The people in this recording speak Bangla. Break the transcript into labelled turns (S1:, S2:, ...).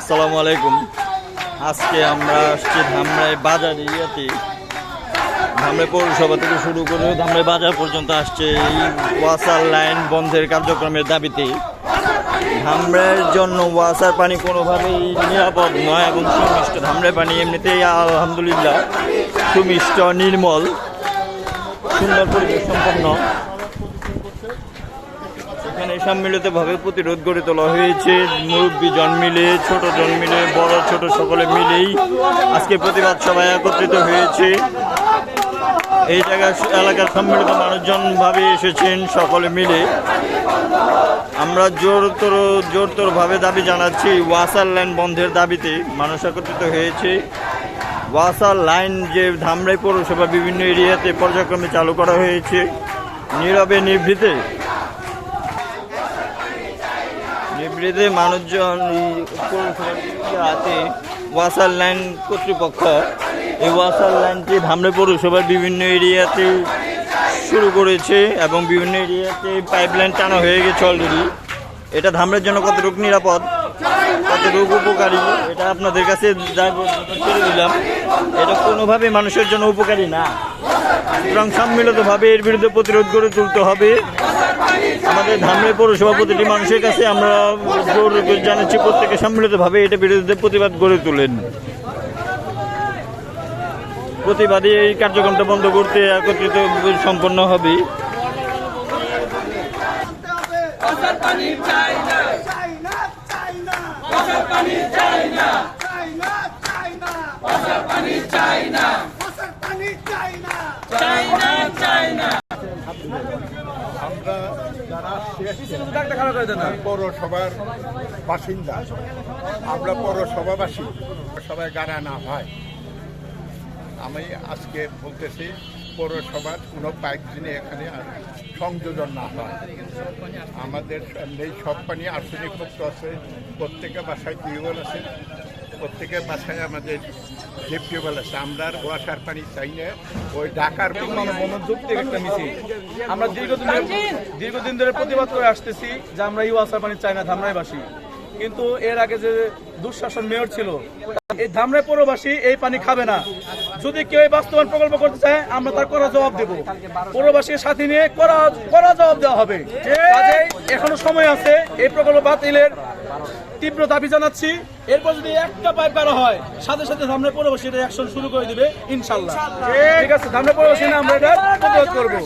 S1: আসসালামু আলাইকুম। আজকে আমরা আসছি ধামরাই বাজার এরিয়াতে। ধামরাই পৌরসভা থেকে শুরু করে ধামরাই বাজার পর্যন্ত আসছে এই ওয়াসার লাইন বন্ধের কার্যক্রমের দাবিতে। ধামরাইয়ের জন্য ওয়াসার পানি কোনোভাবেই নিরাপদ নয় এবং সুমিষ্ট। ধামরাই পানি এমনিতেই আলহামদুলিল্লাহ সুমিষ্ট, নির্মল, সুন্দর পরিবেশ সম্পন্ন। এখানে সম্মিলিতভাবে প্রতিরোধ গড়ে তোলা হয়েছে। মুরব্বী জন মিলে, ছোট জন মিলে, বড় ছোট সকলে মিলেই আজকে প্রতিবাদ সভায় একত্রিত হয়েছে। এই জায়গায় এলাকার সম্মিলিত মানুষজন ভাবে এসেছেন সকলে মিলে। আমরা জোরতরভাবে দাবি জানাচ্ছি ওয়াসার লাইন বন্ধের দাবিতে মানুষ একত্রিত হয়েছে। ওয়াসার লাইন যে ধামরাই পৌরসভা বিভিন্ন এরিয়াতে পর্যায়ক্রমে চালু করা হয়েছে, নীরবে নিভৃতে মানুষজন হাতে ওয়াসার লাইন কর্তৃপক্ষ এই ওয়াসার লাইনটি ধামরাই পৌরসভার বিভিন্ন এরিয়াতে শুরু করেছে এবং বিভিন্ন এরিয়াতে পাইপলাইন টানা হয়ে গেছে অলরেডি। এটা ধামরাইয়ের জন্য কতটুকু নিরাপদ, কতটুকু উপকারী, এটা আপনাদের কাছে ছেড়ে দিলাম। এটা কোনোভাবে মানুষের জন্য উপকারী না। সুতরাং সম্মিলিতভাবে এর বিরুদ্ধে প্রতিরোধ গড়ে তুলতে হবে। আমাদের ধামরাই পৌরসভা প্রতিটি মানুষের কাছে আমরা জোর জানাচ্ছি, প্রত্যেকে সম্মিলিতভাবে এটা বিরুদ্ধে প্রতিবাদ গড়ে তোলেন। প্রতিবাদী এই কার্যক্রমটা বন্ধ করতে একত্রিত সম্পন্ন হবে।
S2: আমরা যারা পৌরসভার বাসিন্দা, আমরা পৌরসভাবাসী, সবাই গাড়া না হয়। আমি আজকে বলতেছি পৌরসভার কোনো পাইপ লাইনে এখানে সংযোজন না হয়। আমাদের এই সব পানি আর্সেনিক মুক্ত আছে, প্রত্যেকের বাসায় টিউবওয়েল আছে, প্রত্যেকের বাসায় আমাদের যে টিউবওয়েল আছে। আমরা আর ওয়াসার পানি চাই না। ওই ঢাকার
S3: যৌক্তিক একটা মিছিল আমরা দীর্ঘদিন ধরে প্রতিবাদ করে আসতেছি যে আমরা এই ওয়াসার পানি চাই না ধামরাইবাসী। কিন্তু এর আগে যে দুঃশাসন মেয়র ছিল, এই ধামরাই পৌরবাসী এই পানি খাবে না। যদি কেউ বাস্তবায়ন প্রকল্প করতে চায় আমরা তার করা জবাব দেব। পৌরবাসীর সাথে নিয়ে করা জবাব দেওয়া হবে। কাজেই এখনো সময় আছে, এই প্রকল্প বাতিলের তীব্র দাবি জানাচ্ছি। এরপর যদি একটা পাইপ করা হয়, সাথে সাথে ধামরাই পৌরবাসী এটা অ্যাকশন শুরু করে দিবে ইনশাল্লাহ। ঠিক আছে, ধামরাই পৌরবাসী না আমরা এটা প্রতিরোধ করবো।